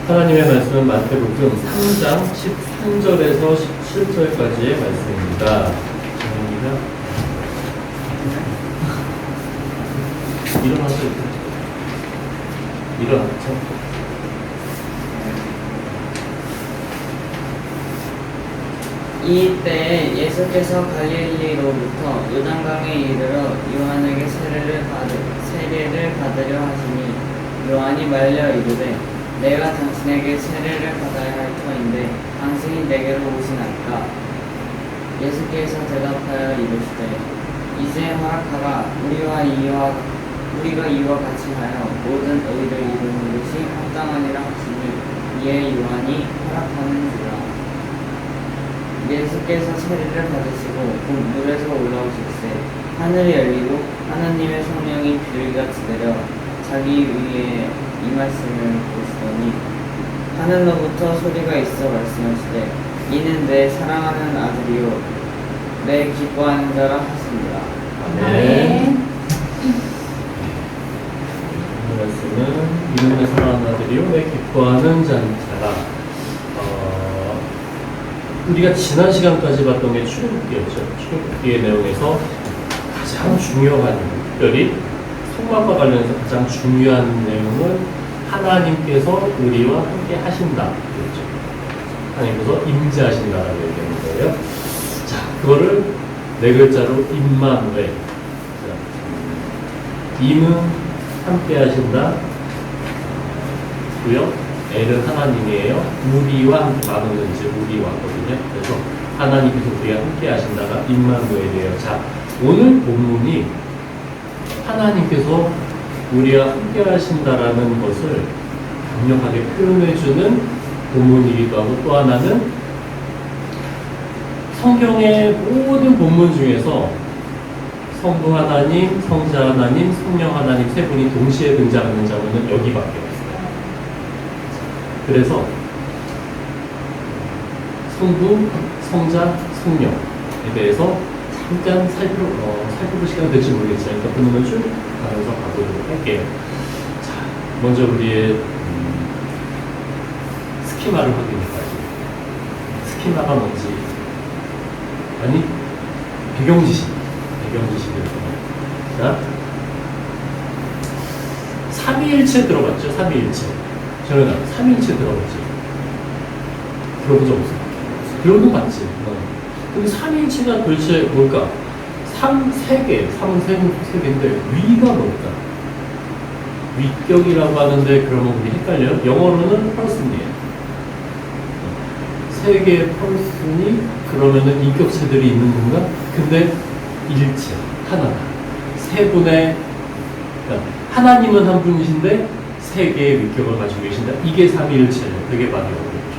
하나님의 말씀은 마태복음 3장 13절에서 17절까지의 말씀입니다. 일어나세요. 일어났죠? 이때에 예수께서 갈릴리로부터 요단강에 이르러 요한에게 세례를 받으려 하시니 요한이 말려 이르되 내가 당신에게 세례를 받아야 할 터인데 당신이 내게로 오시나이까. 예수께서 대답하여 이르시되 이제 허락하라. 우리가 이와 같이 하여 모든 의를 이루는 것이 합당하니라 하시니 이에 요한이 허락하는지라. 예수께서 세례를 받으시고 곧 물에서 올라오실세 하늘이 열리고 하나님의 성령이 비둘기같이 내려 자기 위에 임하심을 보시더니 하늘로부터 소리가 있어 말씀하시되 이는 내 사랑하는 아들이요 내 기뻐하는 자라 하시니라. 아멘. 이 말씀은 이는 내 사랑하는 아들이요 내 기뻐하는 자라. 우리가 지난 시간까지 봤던 게 출애굽기였죠. 출애굽기의 내용에서 가장 중요한, 특별히 성막과 관련해서 가장 중요한 내용은 하나님께서 우리와 함께 하신다. 그랬죠. 하나님께서 임재하신다라고 얘기하는 거예요. 자, 그거를 네 글자로 임마누엘. 임은 함께 하신다. 고요. 엘은 하나님이에요. 우리와 함께 나누는 이제 우리와거든요. 그래서 하나님께서 우리와 함께 하신다가 임마누엘이에요. 자, 오늘 본문이 하나님께서 우리와 함께 하신다라는 것을 강력하게 표현해주는 본문이기도 하고, 또 하나는 성경의 모든 본문 중에서 성부 하나님, 성자 하나님, 성령 하나님 세 분이 동시에 등장하는 장면은 여기밖에 없어요. 그래서 성부, 성자, 성령에 대해서 잠깐 살펴볼 시간이 될지 모르겠지만 일단 본문을 쭉 가면서 가보도록 할게요. 자, 먼저 우리의 스키마를 확인해봐야죠. 스키마가 뭔지, 아니 배경지식을 자, 삼위일체 들어봤죠? 삼위일체. 정연아, 삼위일체 들어봤지? 들어본 적 없어? 들어본 거 봤지? 근데 삼위일체가 도대체 뭘까? 삼은 세 개인데 위가 뭘까? 위격이라고 하는데 그러면 우리 헷갈려요? 영어로는 펄슨이에요. 세 개의 펄슨이 그러면은 인격체들이 있는 건가? 근데 일체, 하나다. 세 분의, 그러니까 하나님은 한 분이신데 세 개의 위격을 가지고 계신다. 이게 삼위일체예요. 되게 많이 어렵죠.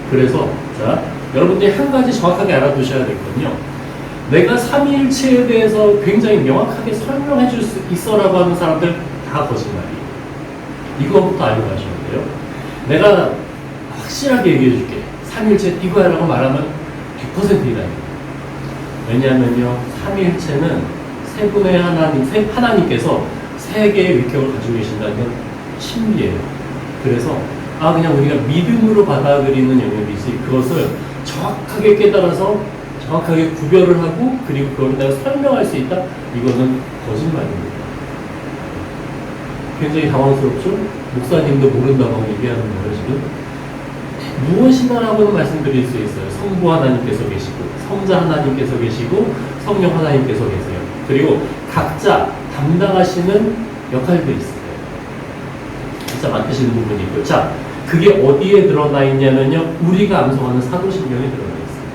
그래서 자, 여러분들이 한 가지 정확하게 알아두셔야 되거든요. 내가 삼위일체에 대해서 굉장히 명확하게 설명해 줄 수 있어라고 하는 사람들 다 거짓말이에요. 이거부터 알고 가셔야 돼요. 내가 확실하게 얘기해 줄게. 삼위일체 이거야라고 말하면 100%이다. 왜냐하면요, 삼위일체는 세 분의 하나님께서 세 개의 위격을 가지고 계신다는 건 신비예요. 그래서 그냥 우리가 믿음으로 받아들이는 영역이지, 그것을 정확하게 깨달아서 정확하게 구별을 하고 그리고 그걸 내가 설명할 수 있다? 이거는 거짓말입니다. 굉장히 당황스럽죠? 목사님도 모른다고 얘기하는 거예요, 지금. 무엇이다라고는 말씀드릴 수 있어요. 성부 하나님께서 계시고, 성자 하나님께서 계시고, 성령 하나님께서 계세요. 그리고 각자 담당하시는 역할들이 있어요. 진짜 맡으시는 부분이 있고요. 자, 그게 어디에 드러나 있냐면요, 우리가 암송하는 사도신경에 드러나 있어요.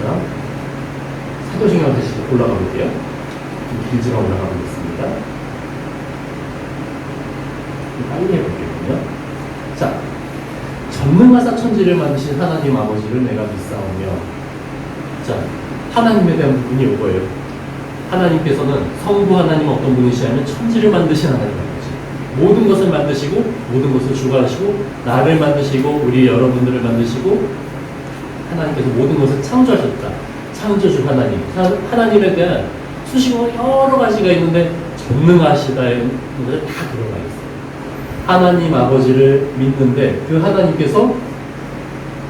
자, 사도신경 다시 올라가 볼게요. 좀 길지만 올라가 보겠습니다. 빨리 해볼게요. 자, 전능하사 천지를 만드신 하나님 아버지를 내가 믿사오며, 자, 하나님에 대한 부분이 이거예요. 하나님께서는 성부 하나님 어떤 분이시냐면 천지를 만드신 하나님 아버지. 모든 것을 만드시고 모든 것을 주관하시고 나를 만드시고 우리 여러분들을 만드시고 하나님께서 모든 것을 창조하셨다. 창조주 하나님. 하나님에 대한 수식어가 여러 가지가 있는데 전능하시다는 것을 다 들어가 있어요. 하나님 아버지를 믿는데 그 하나님께서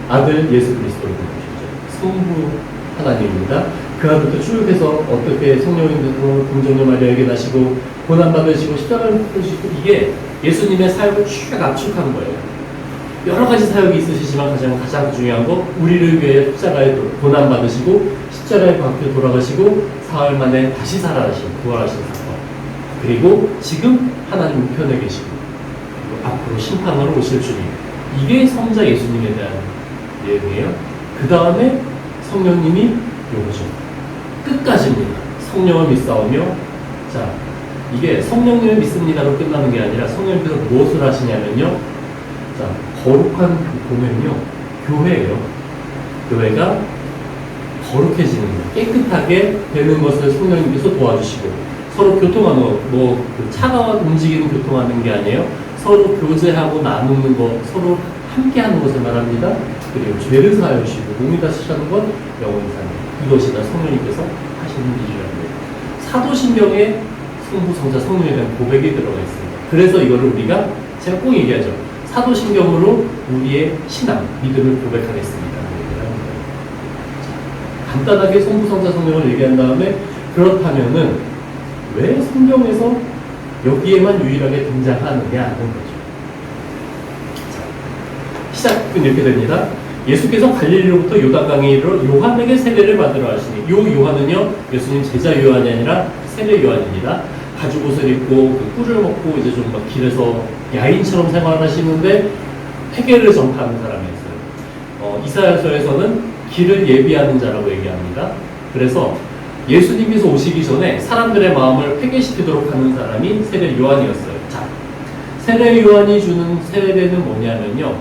아들 예수 그리스도를 보내주셨죠. 성부 하나님입니다. 그 아들도 쭉 해서 어떻게 성령님께서 동정녀 마리아에게 나시고 고난받으시고 십자가를 못 보시고 이게 예수님의 사역을 쭉 압축한 거예요. 여러 가지 사역이 있으시지만 가장 중요한 거 우리를 위해 십자가에 고난받으시고 십자가에 박혀 돌아가시고 사흘 만에 다시 살아나신 부활하신 사건, 그리고 지금 하나님 우편에 계시고 앞으로 심판하러 오실 주님, 이게 성자 예수님에 대한 내용이에요. 그 다음에 성령님이 요거죠. 끝까지입니다. 성령을 믿사오며, 자, 이게 성령님을 믿습니다로 끝나는 게 아니라 성령님께서 무엇을 하시냐면요. 자, 거룩한 보면요. 교회예요. 교회가 거룩해지는 거, 깨끗하게 되는 것을 성령님께서 도와주시고, 서로 교통하는 거, 그 차가 움직이는 교통하는 게 아니에요. 서로 교제하고 나누는 것, 서로 함께 하는 것을 말합니다. 그리고 죄를 사하여 주시고 몸이 다시는 건 영원히 사는 것. 이것이 다 성령님께서 하시는 일이랍니다. 사도신경에 성부, 성자, 성령에 대한 고백이 들어가 있습니다. 그래서 이거를 우리가 제가 꼭 얘기하죠. 사도신경으로 우리의 신앙, 믿음을 고백하겠습니다. 간단하게 성부, 성자, 성령을 얘기한 다음에 그렇다면은 왜 성경에서 여기에만 유일하게 등장하느냐 하는 거죠. 자, 시작은 이렇게 됩니다. 예수께서 갈릴리로부터 요단강에 이르러 요한에게 세례를 받으러 하시니, 요 요한은요 예수님 제자 요한이 아니라 세례 요한입니다. 가죽 옷을 입고 그 꿀을 먹고 이제 좀 막 길에서 야인처럼 생활하시는데 회개를 전파하는 사람이었어요. 이사야서에서는 길을 예비하는 자라고 얘기합니다. 그래서 예수님께서 오시기 전에 사람들의 마음을 회개시키도록 하는 사람이 세례 요한이었어요. 자, 세례 요한이 주는 세례는 뭐냐면요,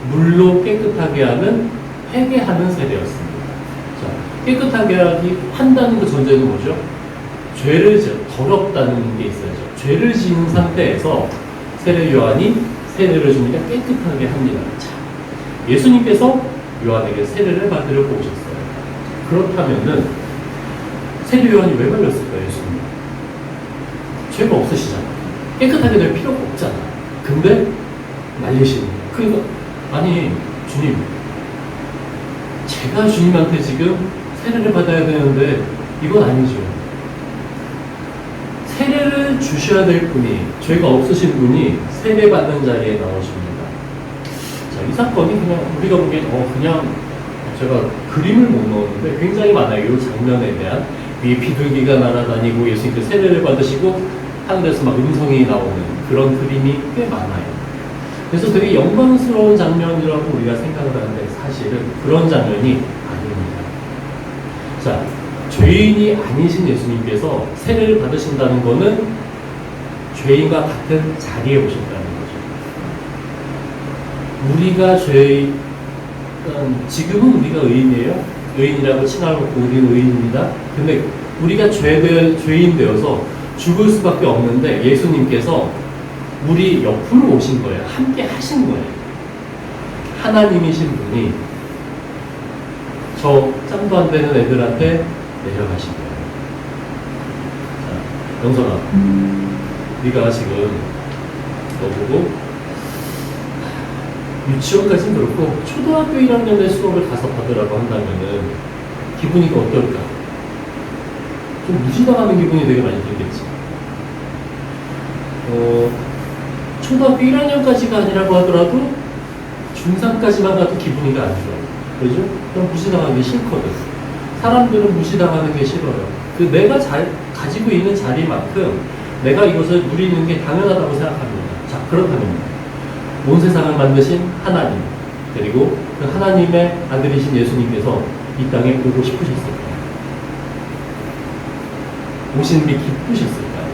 물로 깨끗하게 하는 회개하는 세례였습니다. 자, 깨끗하게 한다는 그 전제는 뭐죠? 죄를 더럽다는 게 있어야죠. 죄를 지은 상태에서 세례 요한이 세례를 주니까 깨끗하게 합니다. 자, 예수님께서 요한에게 세례를 받으려고 오셨어요. 그렇다면은 세례 요한이 왜 말렸을까요, 예수님? 죄가 없으시잖아. 깨끗하게 될 필요가 없잖아. 근데 말리시는 거예요. 그러니까 아니 주님, 제가 주님한테 지금 세례를 받아야 되는데 이건 아니죠. 세례를 주셔야 될 분이, 죄가 없으신 분이 세례 받는 자리에 나오십니다. 자, 이 사건이 그냥 우리가 보기엔 그냥 제가 그림을 못 넣었는데 굉장히 많아요. 이 장면에 대한. 위에 비둘기가 날아다니고 예수님께서 세례를 받으시고 하늘에서 막 음성이 나오는 그런 그림이 꽤 많아요. 그래서 되게 영광스러운 장면이라고 우리가 생각을 하는데 사실은 그런 장면이 아닙니다. 자, 죄인이 아니신 예수님께서 세례를 받으신다는 것은 죄인과 같은 자리에 오셨다는 거죠. 우리가 지금은 우리가 의인이에요. 의인이라고 칭하고 우리는 의인입니다. 근데 우리가 죄인 되어서 죽을 수밖에 없는데 예수님께서 우리 옆으로 오신 거예요. 함께 하신 거예요. 하나님이신 분이 저 짬도 안 되는 애들한테 내려가신 거예요. 자, 영선아, 네가 지금 너보고 유치원까지는 그렇고 초등학교 1학년의 수업을 가서 받으라고 한다면은 기분이가 어떨까? 좀 무시당하는 기분이 되게 많이 들겠지. 초등학교 1학년까지가 아니라고 하더라도 중3까지만 가도 기분이가 안 좋아요. 그죠? 그럼 무시당하기 싫거든. 사람들은 무시당하는 게 싫어요. 내가 가지고 있는 자리만큼 내가 이것을 누리는 게 당연하다고 생각합니다. 자, 그렇다면 온 세상을 만드신 하나님, 그리고 그 하나님의 아들이신 예수님께서 이 땅에 오고 싶으셨을까요? 오신 게 기쁘셨을까요?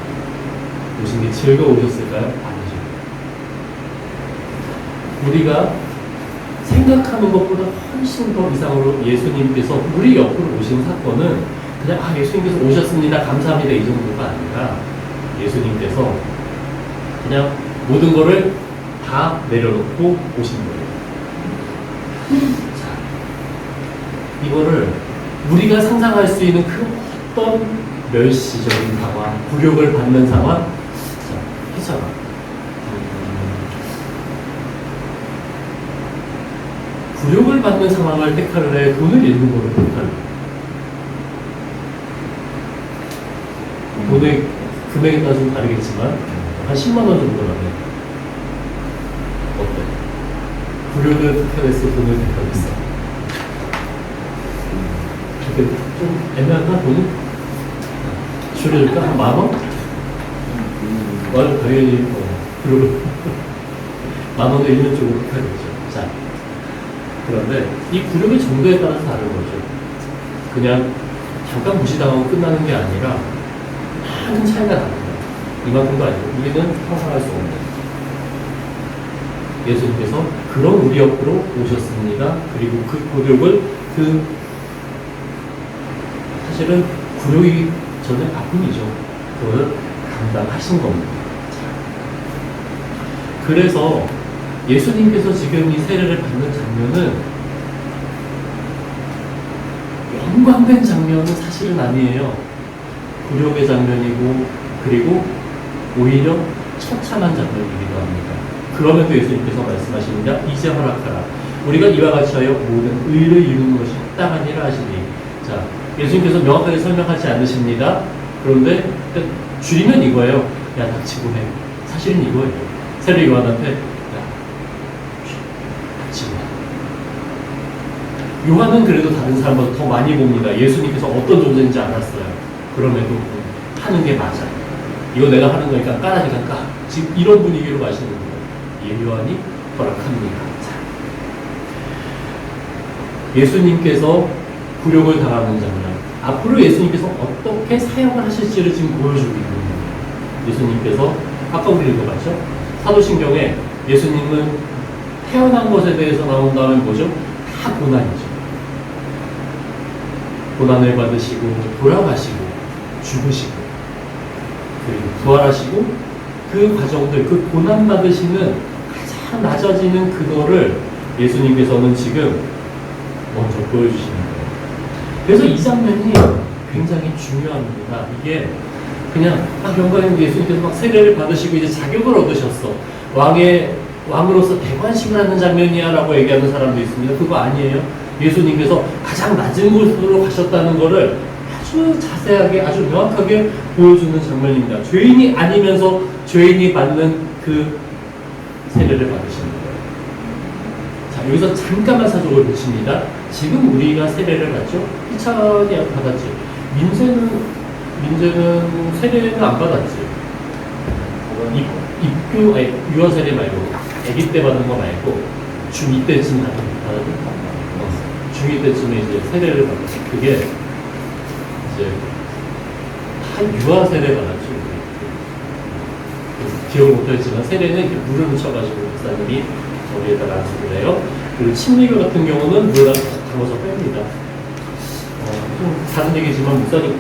오신 게 즐거우셨을까요? 아니죠. 우리가 생각하는 것보다 훨씬 더 이상으로 예수님께서 우리 옆으로 오신 사건은 그냥 예수님께서 오셨습니다, 감사합니다 이 정도가 아니라 예수님께서 그냥 모든 거를 다 내려놓고 오신 거예요. 자, 이거를 우리가 상상할 수 있는 그 어떤 멸시적인 상황, 굴욕을 받는 상황, 자, 희찬아, 굴욕을 받는 상황을 택하를 해, 돈을 잃는 거를 택하를 해. 돈의 금액에 따라 좀 다르겠지만 한 10만 원 정도라면 어때? 굴욕을 택하겠어, 돈을 택하겠어? 이렇게 좀 애매한가 돈은? 줄여줄까? 한 10,000원? 당연히 굴욕을 10,000원에 있는 쪽으로 택하겠죠. 자, 그런데 이 굴욕의 정도에 따라서 다른 거죠. 그냥 잠깐 무시당하고 끝나는 게 아니라 많은 차이가 납니다. 이만큼도 아니고 우리는 상상할 수 없는 예수님께서 그런 우리 옆으로 오셨습니다. 그리고 그 굴욕을 사실은 굴욕이 저는 아픔이죠. 그걸 감당하신 겁니다. 그래서 예수님께서 지금 이 세례를 받는 장면은 영광된 장면은 사실은 아니에요. 굴욕의 장면이고 그리고 오히려 처참한 장면이기도 합니다. 그럼에도 예수님께서 말씀하십니다. 이제 허락하라. 우리가 이와 같이 하여 모든 의를 이루는 것이 합당하니라 하시니. 자, 예수님께서 명확하게 설명하지 않으십니다. 그런데 줄이면 이거예요. 야, 닥치고 해. 사실은 이거예요. 세례 요한한테 요한은 그래도 다른 사람보다 더 많이 봅니다. 예수님께서 어떤 존재인지 알았어요. 그럼에도 하는 게 맞아. 이거 내가 하는 거니까 까라니까 까. 지금 이런 분위기로 마시는 거예요. 요한이 허락합니다. 예수님께서 굴욕을 당하는 장면. 앞으로 예수님께서 어떻게 사역을 하실지를 지금 보여주고 있는 거예요. 예수님께서 아까 우리 읽어봤죠? 사도신경에 예수님은 태어난 것에 대해서 나온 다음에 뭐죠? 다 고난이죠. 고난을 받으시고 돌아가시고 죽으시고 그리고 부활하시고 그 과정들, 그 고난 받으시는 가장 낮아지는 그거를 예수님께서는 지금 먼저 보여주시는 거예요. 그래서 이 장면이 굉장히 중요합니다. 이게 그냥 영광인 예수님께서 막 세례를 받으시고 이제 자격을 얻으셨어. 왕으로서 대관식을 하는 장면이야라고 얘기하는 사람도 있습니다. 그거 아니에요. 예수님께서 가장 낮은 곳으로 가셨다는 것을 아주 자세하게, 아주 명확하게 보여주는 장면입니다. 죄인이 아니면서 죄인이 받는 그 세례를 받으시는 거예요. 자, 여기서 잠깐만 사족을 붙입니다. 지금 우리가 세례를 받죠? 희찬이 받았지. 민재는 세례는 안 받았지. 유아 세례 말고, 아기 때 받은 거 말고, 중2 때쯤 받았지. 중2 때쯤에 이제 세례를 받았지. 그게 이제 한 유아 세례 받았죠. 기억을 못했지만 세례는 이렇게 물을 묻혀가지고 목사님이 저기에다가 안수를 해요. 그리고 침례교 같은 경우는 물에다 담아서 뺍니다. 좀 다른 얘기지만 목사님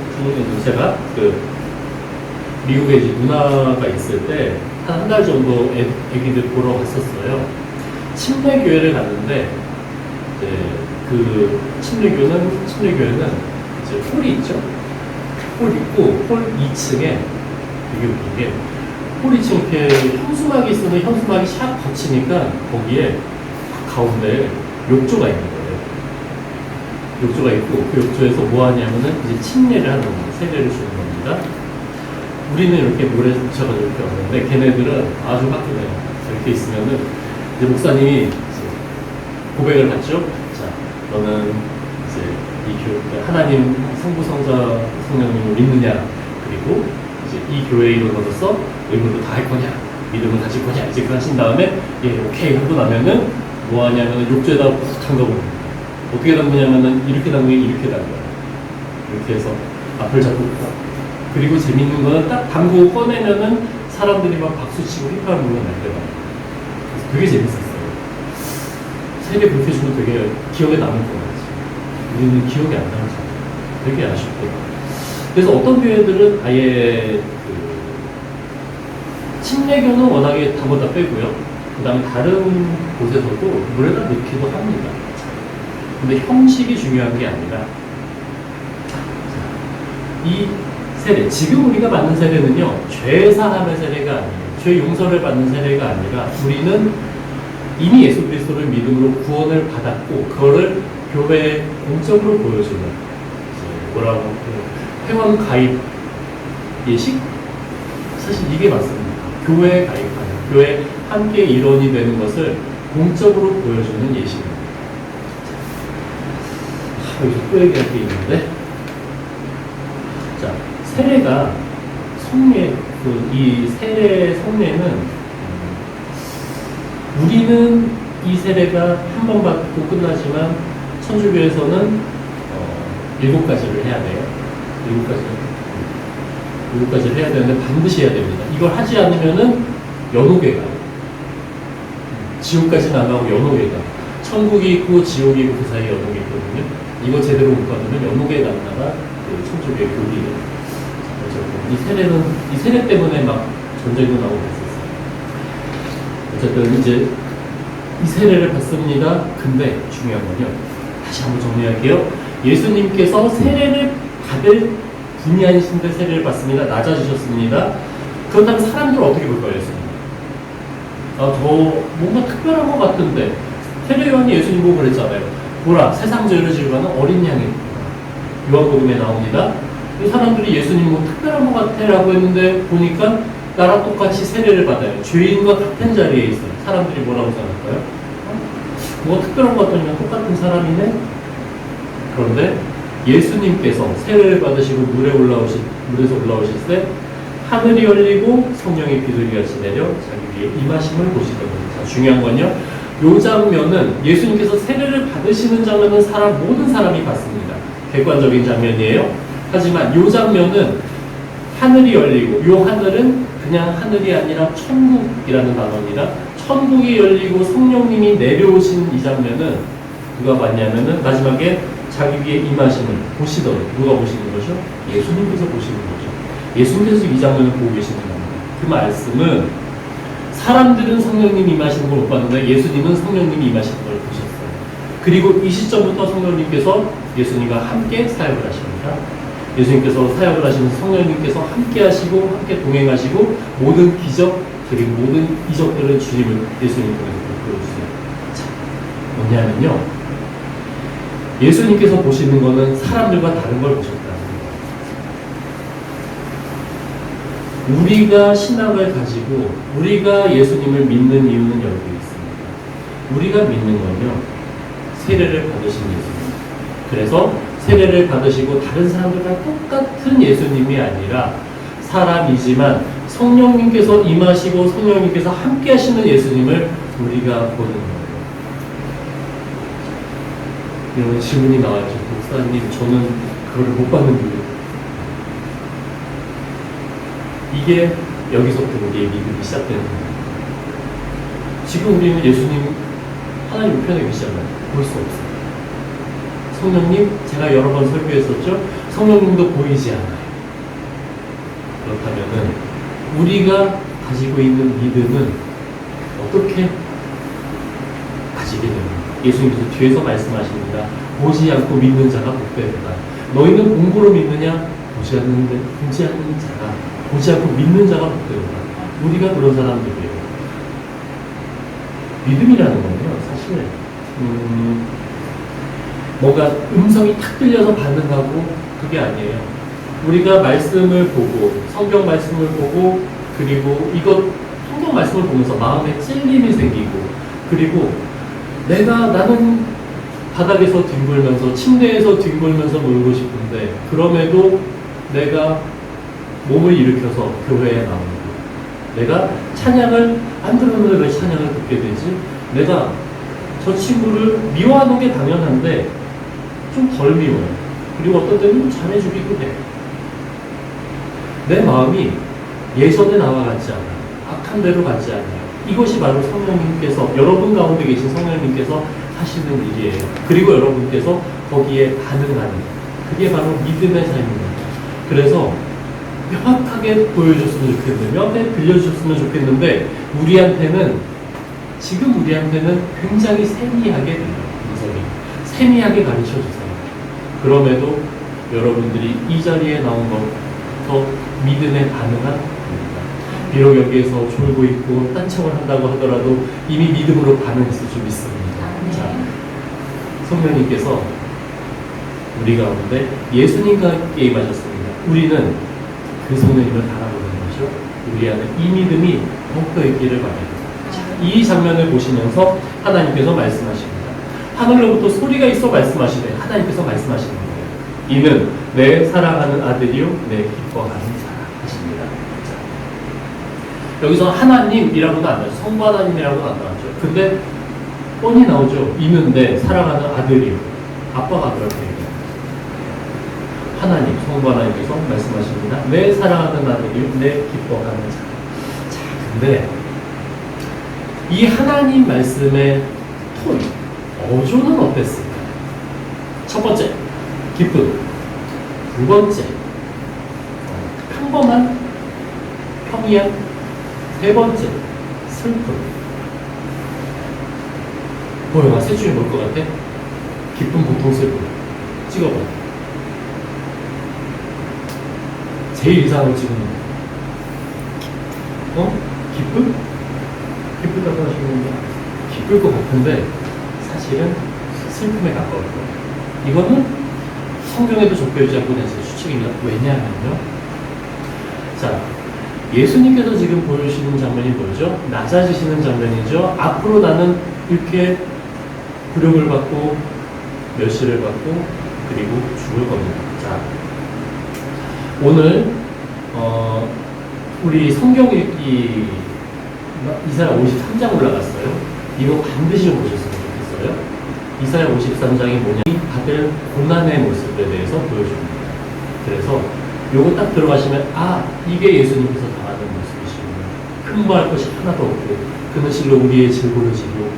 제가 미국에 이제 누나가 있을 때 한 달 정도 애기들 보러 갔었어요. 침례교회를 갔는데 이제 그 침례교회는 이제 홀이 있죠. 홀 있고 홀 2층에 되게 웃긴 게 홀 2층 이렇게 현수막이 있으면 현수막이 샥 거치니까 거기에 가운데 욕조가 있는 거예요. 욕조가 있고 그 욕조에서 뭐 하냐면은 이제 침례를 하는 겁니다. 세례를 주는 겁니다. 우리는 이렇게 물에 묻혀가지고 이렇게 왔는데 걔네들은 아주 화끈해요. 이렇게 있으면은 이제 목사님이 고백을 받죠. 자, 너는 이제 하나님 성부 성자 성령님을 믿느냐? 그리고 이제 이 교회에 이름으로써 의무를 다 할 거냐? 믿음을 가질 거냐? 이제 그 하신 다음에 예, 오케이 하고 나면은 뭐 하냐면은 욕조에다 푹 담가버립니다. 어떻게 담그냐면은 이렇게 담그면 이렇게 담가요. 이렇게 해서 앞을 잡고 그리고 재밌는 거는 딱 담그고 꺼내면은 사람들이 막 박수치고 휘파람 불고 날 때가 그래서 되게 재밌었어요. 세례 그렇게 주면 되게 기억에 남을 것 같아요. 우리는 기억이 안 나잖아요. 되게 아쉽고. 그래서 어떤 교회들은 아예 침례교는 워낙에 담아다 빼고요. 그 다음에 다른 곳에서도 물에다 넣기도 합니다. 근데 형식이 중요한 게 아니라 이 세례, 지금 우리가 받는 세례는요, 죄 사함의 세례가 아니에요. 죄 용서를 받는 세례가 아니라 우리는 이미 예수 그리스도를 믿음으로 구원을 받았고 그거를 교회에 공적으로 보여주는 이제 뭐라고 회원 가입 예식? 사실 이게 맞습니다. 교회에 가입하는, 교회 함께 일원이 되는 것을 공적으로 보여주는 예식입니다. 여기서 또 얘기할 게 있는데, 자, 세례가 성례, 이 세례 성례는 우리는 이 세례가 한 번 받고 끝나지만 천주교에서는 7가지를 해야 돼요. 7가지를 해야 되는데 반드시 해야 됩니다. 이걸 하지 않으면은 연옥에 가요. 지옥까지 나가고 연옥에 가. 천국이 있고 지옥이 있고 그 사이에 연옥이 있거든요. 이거 제대로 못 받으면 연옥에 갔다가 그 천주교의 교리예요. 어쨌든 이 세례 때문에 막 전쟁도 나오고 그랬었어요. 어쨌든 이제 이 세례를 받습니다. 근데 중요한 건요. 다시 한번 정리할게요. 예수님께서 세례를 받을 분이 아니신데 세례를 받습니다. 낮아지셨습니다. 그렇다면 사람들은 어떻게 볼 거예요, 예수님? 저 뭔가 특별한 것 같은데 세례 요한이 예수님 보고 그랬잖아요. 보라, 세상 죄를 지고 가는 어린 양이 있구나. 요한복음에 나옵니다. 이 사람들이 예수님 뭐 특별한 것 같아 라고 했는데 보니까 나랑 똑같이 세례를 받아요. 죄인과 같은 자리에 있어요. 사람들이 뭐라고 생각할까요? 뭐가 특별한 것 같더니만 똑같은 사람이네? 그런데 예수님께서 세례를 받으시고 물에서 올라오실 때 하늘이 열리고 성령이 비둘기같이 내려 자기 위에 임하심을 보시더군요. 자, 중요한 건요. 이 장면은 예수님께서 세례를 받으시는 장면은 모든 사람이 봤습니다. 객관적인 장면이에요. 하지만 이 장면은 하늘이 열리고 이 하늘은 그냥 하늘이 아니라 천국이라는 단어입니다. 천국이 열리고 성령님이 내려오신 이 장면은 누가 봤냐면은 마지막에 자기 위에 임하심을 보시더니 누가 보시는 거죠? 예수님께서 보시는 거죠. 예수님께서 이 장면을 보고 계시는 겁니다. 그 말씀은 사람들은 성령님이 임하시는 걸 못 봤는데 예수님은 성령님이 임하시는 걸 보셨어요. 그리고 이 시점부터 성령님께서 예수님과 함께 사역을 하십니다. 예수님께서 사역을 하시면서 성령님께서 함께 하시고 함께 동행하시고 모든 기적 그리고 모든 이적들은 주님을 예수님 통해서 보여주세요. 자, 뭐냐면요. 예수님께서 보시는 것은 사람들과 다른 걸 보셨다는 거예요. 우리가 신앙을 가지고 우리가 예수님을 믿는 이유는 여기 있습니다. 우리가 믿는 건요. 세례를 받으신 예수님. 그래서 세례를 받으시고 다른 사람들과 똑같은 예수님이 아니라 사람이지만 성령님께서 임하시고 성령님께서 함께 하시는 예수님을 우리가 보는 거예요. 이런 질문이 나와요. 목사님, 저는 그걸 못 받는데요. 이게 여기서부터 우리의 믿음이 시작되는 거예요. 지금 우리는 예수님 하나님 우편에 계시잖아요. 볼 수 없어요. 성령님, 제가 여러 번 설교했었죠. 성령님도 보이지 않아요. 그렇다면은 우리가 가지고 있는 믿음은 어떻게 가지게 됩니까? 예수님께서 뒤에서 말씀하십니다. 보지 않고 믿는 자가 복되다. 너희는 공부로 믿느냐? 보지 않는 자가, 보지 않고 믿는 자가 복되다. 우리가 그런 사람들이에요. 믿음이라는 건요, 사실 뭔가 음성이 탁 들려서 반응하고 그게 아니에요. 우리가 말씀을 보고 성경 말씀을 보고 그리고 이것 성경 말씀을 보면서 마음에 찔림이 생기고 그리고 나는 바닥에서 뒹굴면서 침대에서 뒹굴면서 놀고 싶은데 그럼에도 내가 몸을 일으켜서 교회에 나오는 거예요. 내가 찬양을 안 들으면 왜 찬양을 듣게 되지? 내가 저 친구를 미워하는 게 당연한데 좀 덜 미워요. 그리고 어떤 때는 잘해주기도 해. 내 마음이 예전의 나와 같지 않아요. 악한 대로 같지 않아요. 이것이 바로 성령님께서 여러분 가운데 계신 성령님께서 하시는 일이에요. 그리고 여러분께서 거기에 반응하는 그게 바로 믿음의 삶입니다. 그래서 명확하게 보여줬으면 좋겠는데 명확하게 들려주셨으면 좋겠는데 지금 우리한테는 굉장히 세미하게 들려요. 굉장히 세미하게 가르쳐주세요. 그럼에도 여러분들이 이 자리에 나온 것부터 믿음에 반응한 겁니다. 비록 여기에서 졸고 있고 딴청을 한다고 하더라도 이미 믿음으로 반응했을 줄 믿습니다. 자, 성령님께서 우리 가운데 예수님과 게임하셨습니다. 우리는 그 성령님을 바라보는 거죠. 우리 안에 이 믿음이 더욱더 있기를 바랍니다. 이 장면을 보시면서 하나님께서 말씀하십니다. 하늘로부터 소리가 있어 말씀하시되 하나님께서 말씀하시는 거예요. 이는 내 사랑하는 아들이요 내 기뻐하는 자라 하십니다. 자, 여기서 하나님이라고는 안 나오죠. 성부 하나님이라고는 안 나오죠. 근데 뻔히 나오죠. 이는 내 사랑하는 아들이요. 아빠가 그렇게 얘기해요. 하나님, 성부 하나님께서 말씀하십니다. 내 사랑하는 아들이요 내 기뻐하는 자라. 자, 근데 이 하나님 말씀의 톤, 어조는 어땠을까? 첫 번째, 기쁨. 두 번째, 평범한, 평이한. 세 번째, 슬픔. 보여봐, 셋 중에 뭘 것 같아? 기쁨, 보통, 슬픔. 찍어봐. 제일 이상으로 찍으면 기쁨? 기쁘다고 하시는 게 기쁠 것 같은데 사실은 슬픔에 가까울 거예요. 이거는 성경에도 적혀있지 않고 그냥 추측입니다. 왜냐하면요. 자, 예수님께서 지금 보여주시는 장면이 뭐죠? 낮아지시는 장면이죠. 앞으로 나는 이렇게 굴욕을 받고 멸시를 받고 그리고 죽을 겁니다. 자, 오늘 우리 성경이 이사야 53장 올라갔어요. 이거 반드시 좀 보셨으면 좋겠어요. 이사야 53장이 뭐냐? 다들 고난의 모습에 대해서 보여줍니다. 그래서 요거 딱 들어가시면 이게 예수님께서 당하는 모습이시구나. 흠모할 것이 하나도 없고 그는 실로 우리의 질고를 지고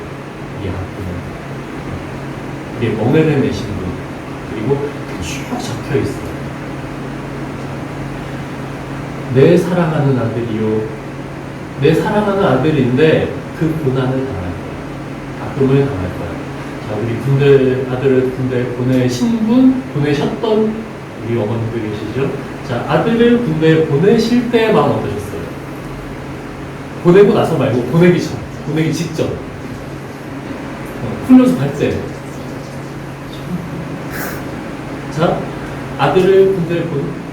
이 아픔은 우리의 멍에를 내신 분 그리고 쭉 적혀 있어요. 내 사랑하는 아들이요 내 사랑하는 아들인데 그 고난을 당할 거야. 아픔을 당할 거야. 자, 우리 아들을 군대 보내셨던 우리 어머니들 계시죠? 자, 아들을 군대에 보내실 때의 마음 어떠셨어요? 보내고 나서 말고 보내기 직전. 훈련소 갈 때. 자, 아들을 군대에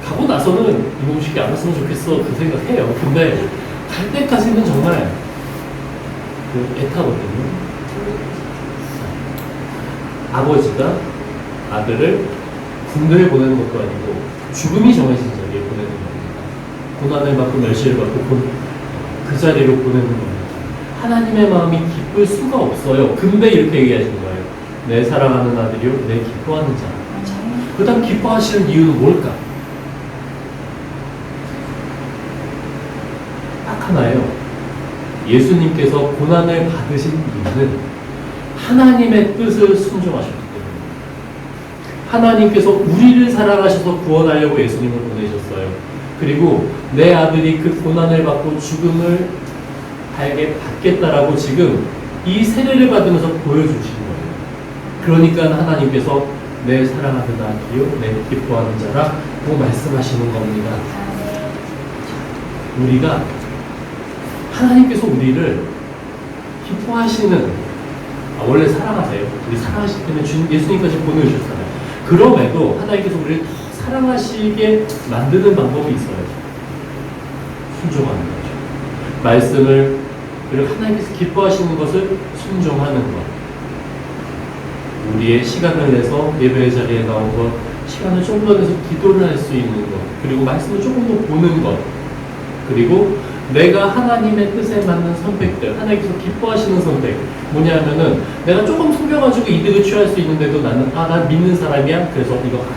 가고 나서는 이놈식이 안 왔으면 좋겠어. 그 생각해요. 근데 갈 때까지는 정말 애타거든요. 아버지가 아들을 군대에 보내는 것도 아니고 죽음이 정해진 자리에 보내는 겁니다. 고난을 받고 멸시를 받고 그 자리로 보내는 겁니다. 하나님의 마음이 기쁠 수가 없어요. 근데 이렇게 얘기하시는 거예요. 내 사랑하는 아들이요 내 기뻐하는 자. 그 다음 기뻐하시는 이유는 뭘까? 딱 하나예요. 예수님께서 고난을 받으신 이유는 하나님의 뜻을 순종하셨기 때문에 하나님께서 우리를 사랑하셔서 구원하려고 예수님을 보내셨어요. 그리고 내 아들이 그 고난을 받고 죽음을 받겠다라고 지금 이 세례를 받으면서 보여주신 거예요. 그러니까 하나님께서 내 사랑하는 아들이요 내 기뻐하는 자라고 말씀하시는 겁니다. 우리가 하나님께서 우리를 기뻐하시는 원래 사랑하세요. 우리 사랑하시기 때문에 예수님까지 보내주셨잖아요. 그럼에도 하나님께서 우리를 더 사랑하시게 만드는 방법이 있어요. 순종하는 거죠. 말씀을 그리고 하나님께서 기뻐하시는 것을 순종하는 것. 우리의 시간을 내서 예배 자리에 나온 것, 시간을 좀 더 내서 기도를 할 수 있는 것, 그리고 말씀을 조금 더 보는 것, 그리고 내가 하나님의 뜻에 맞는 선택들, 하나님께서 기뻐하시는 선택, 뭐냐 하면은 내가 조금 숨겨가지고 이득을 취할 수 있는데도 나는 난 믿는 사람이야, 그래서 이거 안 해.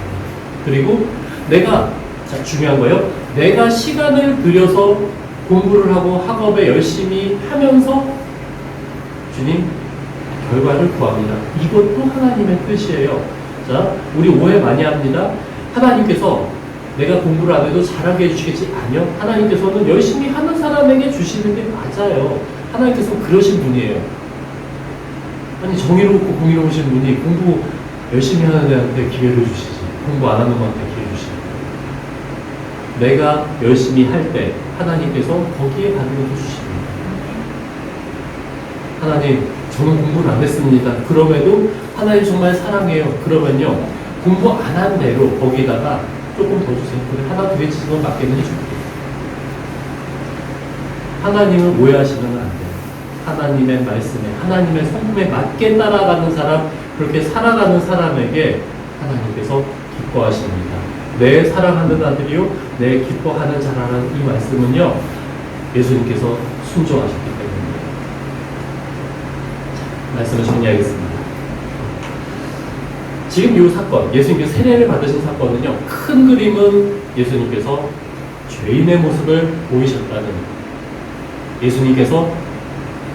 그리고 내가, 자, 중요한 거예요. 내가 시간을 들여서 공부를 하고 학업에 열심히 하면서 주님 결과를 구합니다. 이것도 하나님의 뜻이에요. 자, 우리 오해 많이 합니다. 하나님께서 내가 공부를 안 해도 잘하게 해주시겠지? 아니요. 하나님께서는 열심히 하는 사람에게 주시는 게 맞아요. 하나님께서 그러신 분이에요. 아니, 정의롭고 공의로우신 분이 공부 열심히 하는 애한테 기회를 주시지. 공부 안 하는 애한테 기회 주시는 거예요. 내가 열심히 할 때 하나님께서 거기에 반응을 해주십니다. 하나님, 저는 공부를 안 했습니다. 그럼에도 하나님 정말 사랑해요. 그러면요, 공부 안 한 대로 거기다가 조금 더 주세요. 그래, 하나 더 해주시면 맞게는 해줄게요. 하나님을 오해하시면 안 돼요. 하나님의 말씀에, 하나님의 성품에 맞게 따라가는 사람, 그렇게 살아가는 사람에게 하나님께서 기뻐하십니다. 내 사랑하는 아들이요, 내 기뻐하는 자라는 이 말씀은요, 예수님께서 순종하셨기 때문입니다. 자, 말씀을 정리하겠습니다. 지금 이 사건, 예수님께서 세례를 받으신 사건은요, 큰 그림은 예수님께서 죄인의 모습을 보이셨다는, 예수님께서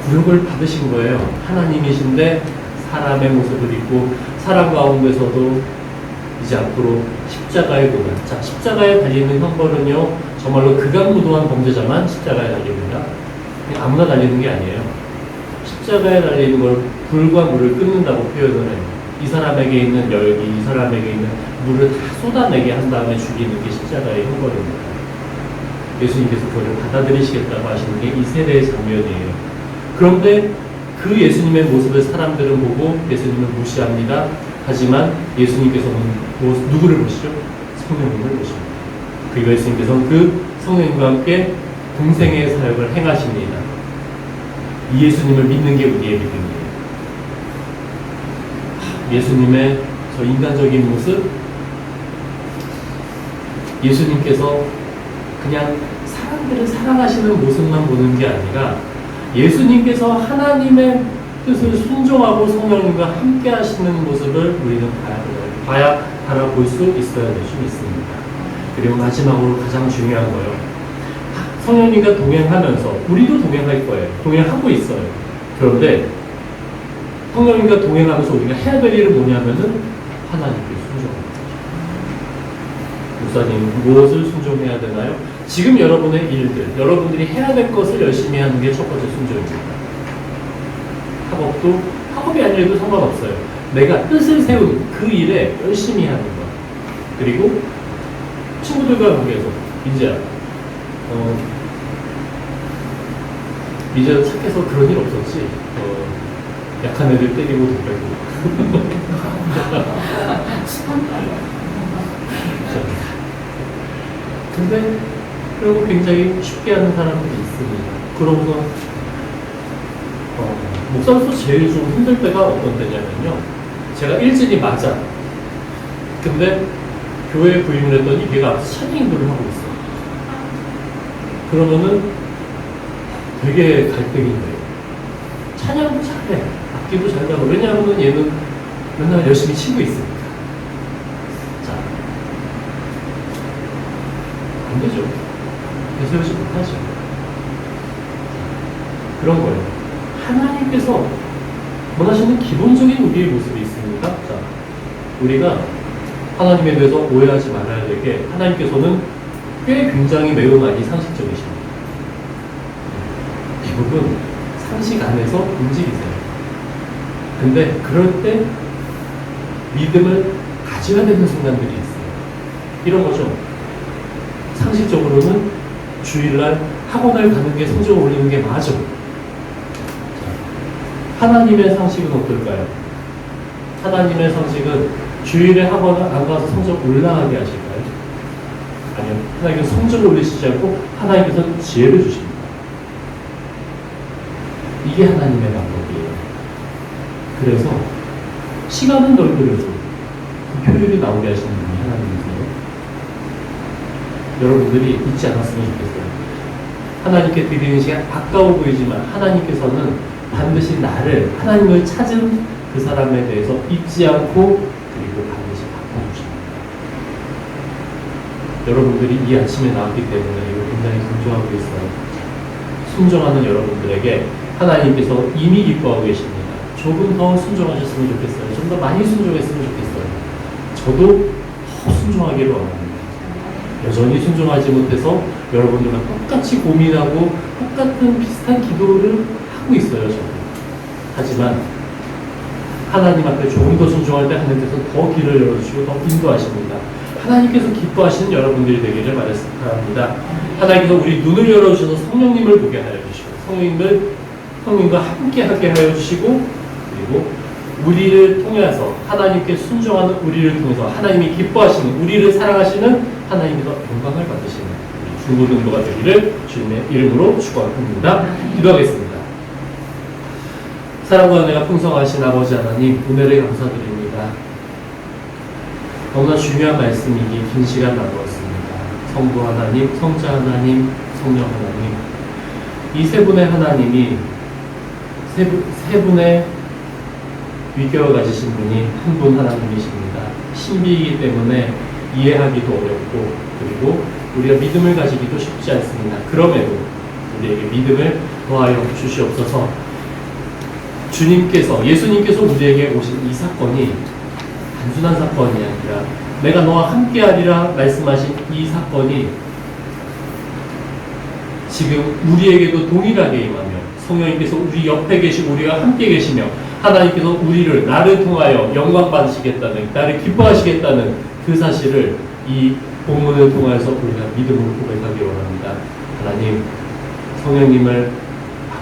구속을 받으신 거예요. 하나님이신데 사람의 모습을 입고 사람 가운데서도 이제 앞으로 십자가의 고난. 자, 십자가에 달리는 형벌은요, 정말로 극악무도한 범죄자만 십자가에 달립니다. 그냥 아무나 달리는 게 아니에요. 십자가에 달리는 걸 불과 물을 끊는다고 표현을 해요. 이 사람에게 있는 열기, 이 사람에게 있는 물을 다 쏟아내게 한 다음에 죽이는 게 십자가의 형벌입니다. 예수님께서 그걸 받아들이시겠다고 하시는 게 이 세례의 장면이에요. 그런데 그 예수님의 모습을 사람들은 보고 예수님을 무시합니다. 하지만 예수님께서는 누구를 보시죠? 성령님을 보십니다. 그리고 예수님께서는 그 성령님과 함께 동생의 사역을 행하십니다. 이 예수님을 믿는 게 우리의 믿음이에요. 예수님의 저 인간적인 모습, 예수님께서 그냥 사람들을 사랑하시는 모습만 보는 게 아니라 예수님께서 하나님의 뜻을 순종하고 성령님과 함께 하시는 모습을 우리는 봐야 바라볼 수 있어야 될 수 있습니다. 그리고 마지막으로 가장 중요한 거요. 성령님과 동행하면서 우리도 동행할 거예요. 동행하고 있어요. 그런데 성령님과 동행하면서 우리가 해야 될 일은 뭐냐면은 하나님께 순종합니다. 목사님, 무엇을 순종해야 되나요? 지금 여러분의 일들, 여러분들이 해야 될 것을 열심히 하는 게 첫 번째 순종입니다. 학업이 아니어도 상관없어요. 내가 뜻을 세운 그 일에 열심히 하는 것. 그리고 친구들과 관계에서, 민재야, 민재가 착해서 그런 일 없었지? 약한 애들 때리고 돈 빼고. 근데 그리고 굉장히 쉽게 하는 사람들이 있습니다. 그러고서 목사로서 제일 좀 힘들 때가 어떤 때냐면요, 제가 일진이 맞아. 근데 교회에 부임을 했더니 걔가 앞에서 찬양 인도를 하고 있어. 그러면은 되게 갈등인데, 찬양도 잘해, 악기도 잘 나고. 왜냐하면 얘는 맨날 열심히 치고 있으니까. 자, 안 되죠. 내세우지 못하죠. 그런 거예요. 하나님께서 원하시는 기본적인 우리의 모습이 있습니다. 자, 우리가 하나님에 대해서 오해하지 말아야 될 게, 하나님께서는 꽤 굉장히 매우 많이 상식적이십니다. 대부분 상식 안에서 움직이세요. 근데 그럴 때 믿음을 가져야 되는 순간들이 있어요. 이런 거죠. 상식적으로는 주일날 학원을 가는 게 성적을 올리는 게 맞아. 하나님의 상식은 어떨까요? 하나님의 상식은 주일에 학원을 안 가서 성적 올라가게 하실까요? 아니요. 하나님께서 성적을 올리시지 않고 하나님께서 지혜를 주십니다. 이게 하나님의 방법이에요. 그래서 시간은 넓으려도 그 효율이 나오게 하시는 분이 하나님이세요. 여러분들이 잊지 않았으면 좋겠어요. 하나님께 드리는 시간 아까워 보이지만 하나님께서는 반드시 나를, 하나님을 찾은 그 사람에 대해서 잊지 않고 그리고 반드시 바꿔주십니다. 여러분들이 이 아침에 나왔기 때문에 이걸 굉장히 강조하고 있어요. 순종하는 여러분들에게 하나님께서 이미 기뻐하고 계십니다. 조금 더 순종하셨으면 좋겠어요. 좀 더 많이 순종했으면 좋겠어요. 저도 더 순종하기를 원합니다. 여전히 순종하지 못해서 여러분들과 똑같이 고민하고 똑같은 비슷한 기도를 하고 있어요, 저는. 하지만 하나님 앞에 조금 더 순종할 때 하나님께서 더 길을 열어주시고 더 인도하십니다. 하나님께서 기뻐하시는 여러분들이 되기를 바랍니다. 하나님께서 우리 눈을 열어주셔서 성령님을 보게 하여 주시고 성령님과 함께하게 하여 주시고 그리고 우리를 통해서 하나님께 순종하는 우리를 통해서 하나님이 기뻐하시는 우리를 사랑하시는 하나님께서 영광을 받으시는 우리 중고등부가 되기를 주님의 이름으로 축원합니다. 기도하겠습니다. 사랑과 은혜가 풍성하신 아버지 하나님, 은혜를 감사드립니다. 너무나 중요한 말씀이기 긴 시간 나누었습니다. 성부 하나님, 성자 하나님, 성령 하나님, 이 세 분의 하나님이 세 분의 위격을 가지신 분이 한 분 하나님이십니다. 신비이기 때문에 이해하기도 어렵고 그리고 우리가 믿음을 가지기도 쉽지 않습니다. 그럼에도 우리에게 믿음을 더하여 주시옵소서. 예수님께서 우리에게 오신 이 사건이 단순한 사건이 아니라 내가 너와 함께하리라 말씀하신 이 사건이 지금 우리에게도 동일하게 임하며 성령님께서 우리 옆에 계시고 우리가 함께 계시며 하나님께서 나를 통하여 영광 받으시겠다는, 나를 기뻐하시겠다는 그 사실을 이 본문을 통해서 우리가 믿음으로 고백하기 원합니다. 하나님, 성령님을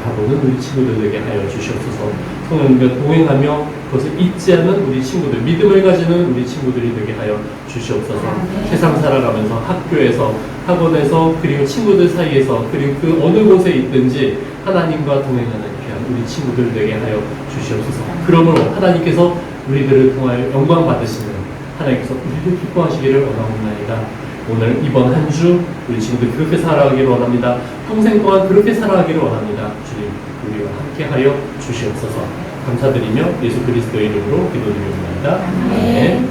바라보는 우리 친구들 되게 하여 주시옵소서. 성령님과 동행하며 그것을 잊지 않는 우리 친구들, 믿음을 가지는 우리 친구들이 되게 하여 주시옵소서. 세상 살아가면서 학교에서, 학원에서, 그리고 친구들 사이에서, 그리고 그 어느 곳에 있든지 하나님과 동행하는 귀한 우리 친구들 되게 하여 주시옵소서. 그러므로 하나님께서 우리들을 통하여 영광 받으시는 하나님께서 우리를 기뻐하시기를 원하옵나이다. 오늘 이번 한 주 우리 친구들 그렇게 살아가기를 원합니다. 평생 동안 그렇게 살아가기를 원합니다. 주님, 우리와 함께하여 주시옵소서. 감사드리며 예수 그리스도의 이름으로 기도드리옵나이다. 아멘.